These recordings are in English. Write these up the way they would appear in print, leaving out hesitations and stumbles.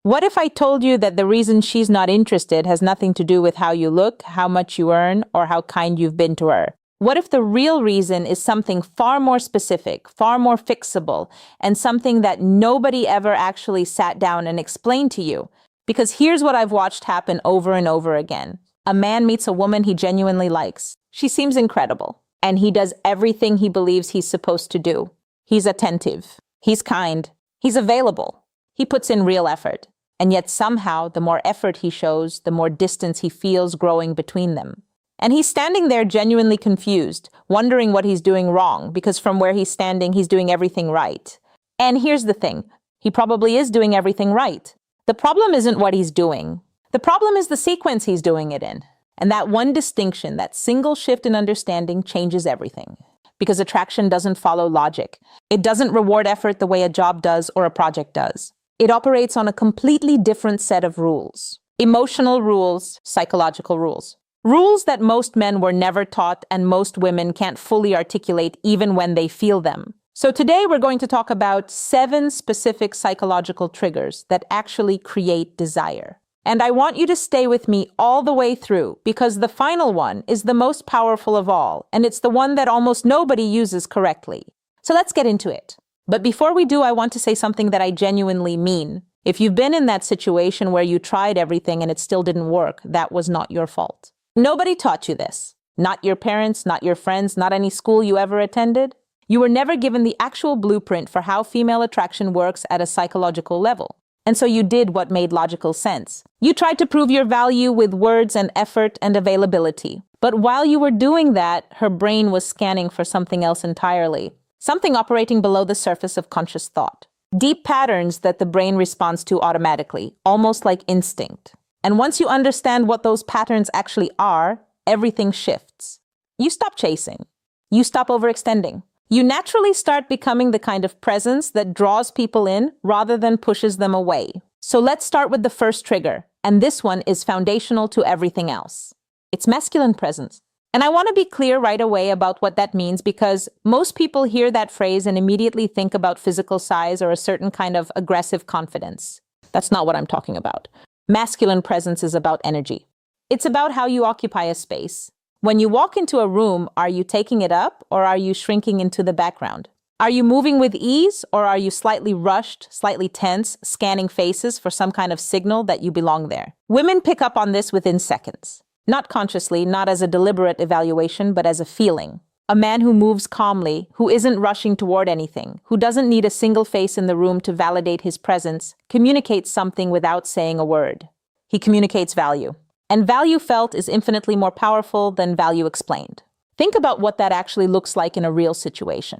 What if I told you that the reason she's not interested has nothing to do with how you look, how much you earn, or how kind you've been to her? What if the real reason is something far more specific, far more fixable, and something that nobody ever actually sat down and explained to you? Because here's what I've watched happen over and over again. A man meets a woman he genuinely likes. She seems incredible, and he does everything he believes he's supposed to do. He's attentive. He's kind. He's available. He puts in real effort. And yet somehow, the more effort he shows, the more distance he feels growing between them. And he's standing there genuinely confused, wondering what he's doing wrong, because from where he's standing, he's doing everything right. And here's the thing. He probably is doing everything right. The problem isn't what he's doing. The problem is the sequence he's doing it in. And that one distinction, that single shift in understanding changes everything. Because attraction doesn't follow logic. It doesn't reward effort the way a job does or a project does. It operates on a completely different set of rules. Emotional rules, psychological rules. Rules that most men were never taught and most women can't fully articulate even when they feel them. So today we're going to talk about 7 specific psychological triggers that actually create desire. And I want you to stay with me all the way through because the final one is the most powerful of all, and it's the one that almost nobody uses correctly. So let's get into it. But before we do, I want to say something that I genuinely mean. If you've been in that situation where you tried everything and it still didn't work, that was not your fault. Nobody taught you this. Not your parents, not your friends, not any school you ever attended. You were never given the actual blueprint for how female attraction works at a psychological level. And so you did what made logical sense. You tried to prove your value with words and effort and availability. But while you were doing that, her brain was scanning for something else entirely. Something operating below the surface of conscious thought. Deep patterns that the brain responds to automatically, almost like instinct. And once you understand what those patterns actually are, everything shifts. You stop chasing. You stop overextending. You naturally start becoming the kind of presence that draws people in rather than pushes them away. So let's start with the first trigger, and this one is foundational to everything else. It's masculine presence. And I want to be clear right away about what that means because most people hear that phrase and immediately think about physical size or a certain kind of aggressive confidence. That's not what I'm talking about. Masculine presence is about energy. It's about how you occupy a space. When you walk into a room, are you taking it up or are you shrinking into the background? Are you moving with ease or are you slightly rushed, slightly tense, scanning faces for some kind of signal that you belong there? Women pick up on this within seconds. Not consciously, not as a deliberate evaluation, but as a feeling. A man who moves calmly, who isn't rushing toward anything, who doesn't need a single face in the room to validate his presence, communicates something without saying a word. He communicates value. And value felt is infinitely more powerful than value explained. Think about what that actually looks like in a real situation.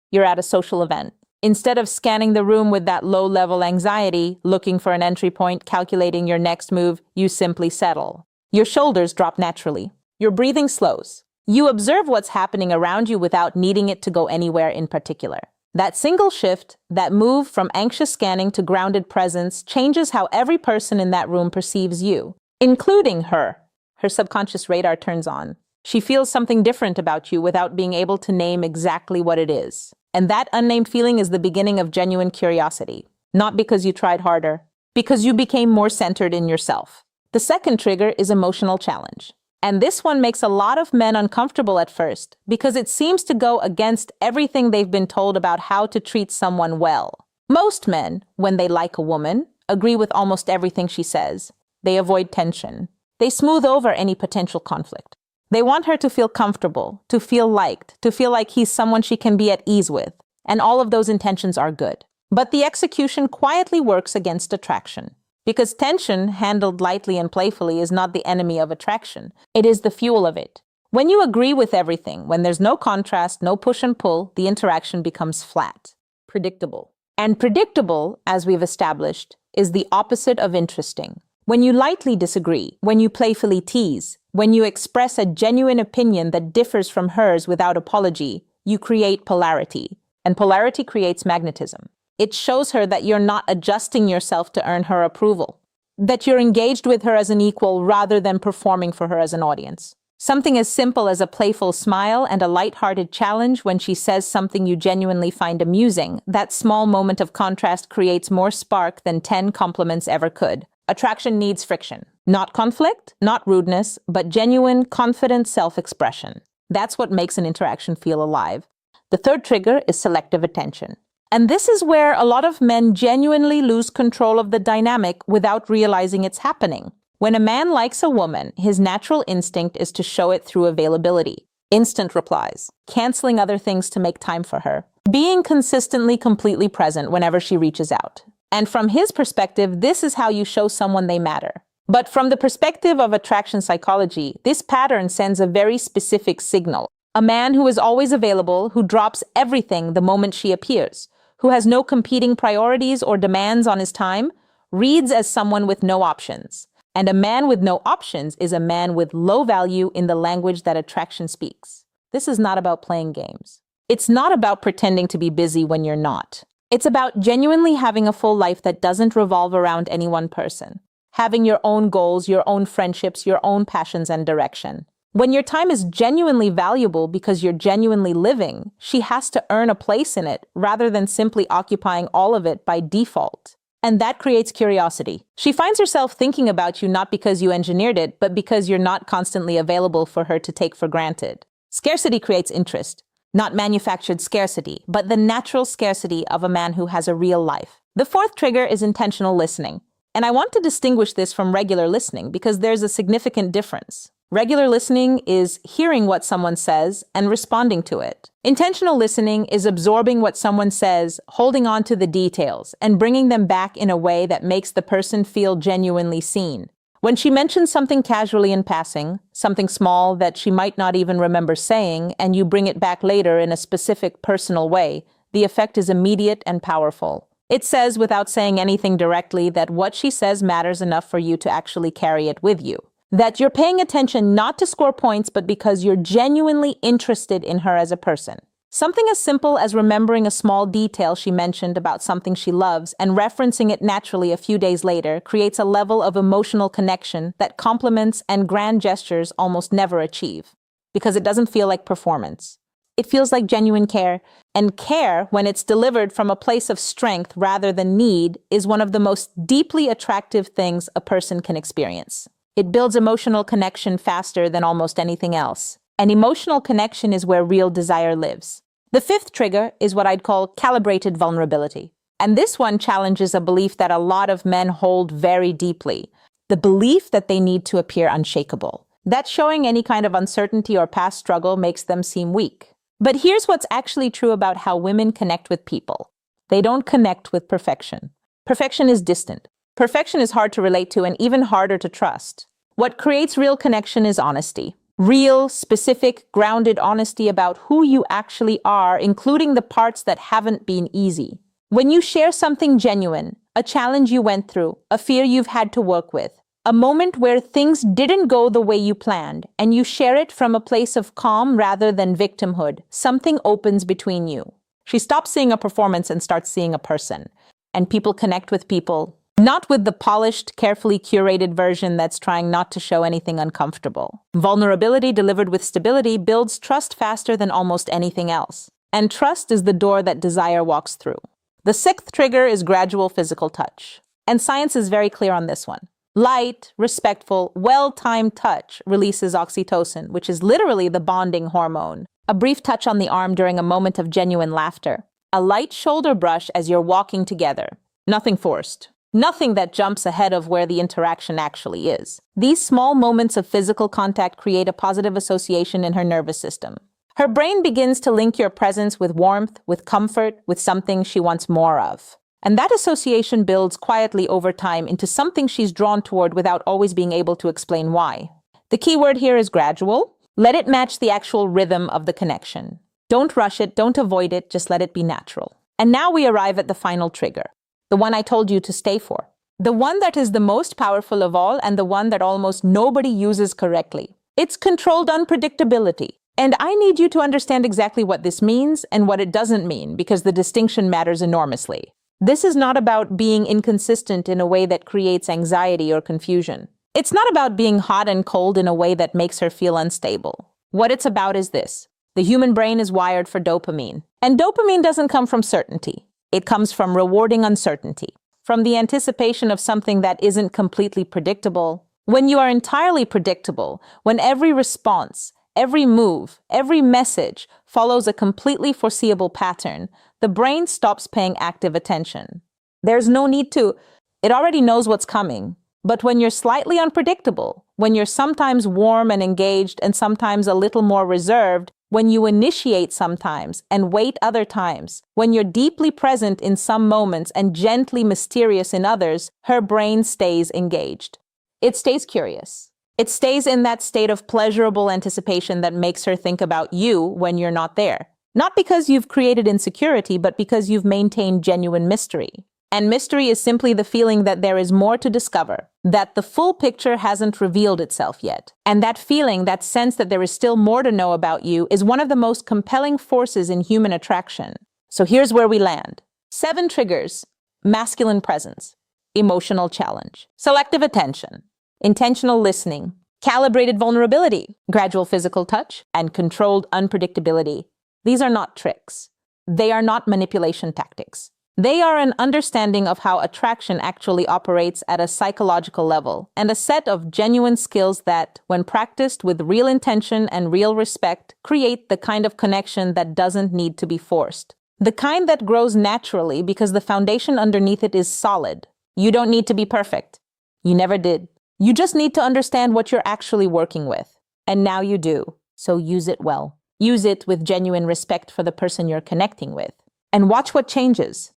You're at a social event. Instead of scanning the room with that low-level anxiety, looking for an entry point, calculating your next move, you simply settle. Your shoulders drop naturally. Your breathing slows. You observe what's happening around you without needing it to go anywhere in particular. That single shift, that move from anxious scanning to grounded presence, changes how every person in that room perceives you, including her. Her subconscious radar turns on. She feels something different about you without being able to name exactly what it is. And that unnamed feeling is the beginning of genuine curiosity. Not because you tried harder, because you became more centered in yourself. The second trigger is emotional challenge. And this one makes a lot of men uncomfortable at first because it seems to go against everything they've been told about how to treat someone well. Most men, when they like a woman, agree with almost everything she says. They avoid tension. They smooth over any potential conflict. They want her to feel comfortable, to feel liked, to feel like he's someone she can be at ease with. And all of those intentions are good. But the execution quietly works against attraction. Because tension, handled lightly and playfully, is not the enemy of attraction. It is the fuel of it. When you agree with everything, when there's no contrast, no push and pull, the interaction becomes flat, predictable. And predictable, as we've established, is the opposite of interesting. When you lightly disagree, when you playfully tease, when you express a genuine opinion that differs from hers without apology, you create polarity. And polarity creates magnetism. It shows her that you're not adjusting yourself to earn her approval, that you're engaged with her as an equal rather than performing for her as an audience. Something as simple as a playful smile and a light-hearted challenge when she says something you genuinely find amusing. That small moment of contrast creates more spark than 10 compliments ever could. Attraction needs friction. Not conflict, not rudeness, but genuine, confident self-expression. That's what makes an interaction feel alive. The third trigger is selective attention. And this is where a lot of men genuinely lose control of the dynamic without realizing it's happening. When a man likes a woman, his natural instinct is to show it through availability, instant replies, canceling other things to make time for her, being consistently completely present whenever she reaches out. And from his perspective, this is how you show someone they matter. But from the perspective of attraction psychology, this pattern sends a very specific signal. A man who is always available, who drops everything the moment she appears, who has no competing priorities or demands on his time, reads as someone with no options. And a man with no options is a man with low value in the language that attraction speaks. This is not about playing games. It's not about pretending to be busy when you're not. It's about genuinely having a full life that doesn't revolve around any one person. Having your own goals, your own friendships, your own passions and direction. When your time is genuinely valuable because you're genuinely living, she has to earn a place in it rather than simply occupying all of it by default. And that creates curiosity. She finds herself thinking about you not because you engineered it, but because you're not constantly available for her to take for granted. Scarcity creates interest. Not manufactured scarcity, but the natural scarcity of a man who has a real life. The fourth trigger is intentional listening. And I want to distinguish this from regular listening because there's a significant difference. Regular listening is hearing what someone says and responding to it. Intentional listening is absorbing what someone says, holding on to the details, and bringing them back in a way that makes the person feel genuinely seen. When she mentions something casually in passing, something small that she might not even remember saying, and you bring it back later in a specific personal way, the effect is immediate and powerful. It says, without saying anything directly, that what she says matters enough for you to actually carry it with you. That you're paying attention not to score points, but because you're genuinely interested in her as a person. Something as simple as remembering a small detail she mentioned about something she loves and referencing it naturally a few days later creates a level of emotional connection that compliments and grand gestures almost never achieve, because it doesn't feel like performance. It feels like genuine care, and care, when it's delivered from a place of strength rather than need, is one of the most deeply attractive things a person can experience. It builds emotional connection faster than almost anything else. And emotional connection is where real desire lives. The fifth trigger is what I'd call calibrated vulnerability. And this one challenges a belief that a lot of men hold very deeply. The belief that they need to appear unshakable. That showing any kind of uncertainty or past struggle makes them seem weak. But here's what's actually true about how women connect with people. They don't connect with perfection. Perfection is distant. Perfection is hard to relate to and even harder to trust. What creates real connection is honesty. Real, specific, grounded honesty about who you actually are, including the parts that haven't been easy. When you share something genuine, a challenge you went through, a fear you've had to work with, a moment where things didn't go the way you planned, and you share it from a place of calm rather than victimhood, something opens between you. She stops seeing a performance and starts seeing a person. And people connect with people, not with the polished, carefully curated version that's trying not to show anything uncomfortable. Vulnerability delivered with stability builds trust faster than almost anything else. And trust is the door that desire walks through. The sixth trigger is gradual physical touch. And science is very clear on this one. Light, respectful, well-timed touch releases oxytocin, which is literally the bonding hormone. A brief touch on the arm during a moment of genuine laughter. A light shoulder brush as you're walking together. Nothing forced. Nothing that jumps ahead of where the interaction actually is. These small moments of physical contact create a positive association in her nervous system. Her brain begins to link your presence with warmth, with comfort, with something she wants more of. And that association builds quietly over time into something she's drawn toward without always being able to explain why. The key word here is gradual. Let it match the actual rhythm of the connection. Don't rush it, don't avoid it, just let it be natural. And now we arrive at the final trigger. The one I told you to stay for. The one that is the most powerful of all and the one that almost nobody uses correctly. It's controlled unpredictability. And I need you to understand exactly what this means and what it doesn't mean because the distinction matters enormously. This is not about being inconsistent in a way that creates anxiety or confusion. It's not about being hot and cold in a way that makes her feel unstable. What it's about is this. The human brain is wired for dopamine. And dopamine doesn't come from certainty. It comes from rewarding uncertainty, from the anticipation of something that isn't completely predictable. When you are entirely predictable, when every response, every move, every message follows a completely foreseeable pattern, the brain stops paying active attention. There's no need to. It already knows what's coming. But when you're slightly unpredictable, when you're sometimes warm and engaged and sometimes a little more reserved, when you initiate sometimes and wait other times, when you're deeply present in some moments and gently mysterious in others, her brain stays engaged. It stays curious. It stays in that state of pleasurable anticipation that makes her think about you when you're not there. Not because you've created insecurity, but because you've maintained genuine mystery. And mystery is simply the feeling that there is more to discover, that the full picture hasn't revealed itself yet. And that feeling, that sense that there is still more to know about you, is one of the most compelling forces in human attraction. So here's where we land. 7 triggers: masculine presence, emotional challenge, selective attention, intentional listening, calibrated vulnerability, gradual physical touch, and controlled unpredictability. These are not tricks. They are not manipulation tactics. They are an understanding of how attraction actually operates at a psychological level, and a set of genuine skills that, when practiced with real intention and real respect, create the kind of connection that doesn't need to be forced. The kind that grows naturally because the foundation underneath it is solid. You don't need to be perfect. You never did. You just need to understand what you're actually working with. And now you do. So use it well. Use it with genuine respect for the person you're connecting with. And watch what changes.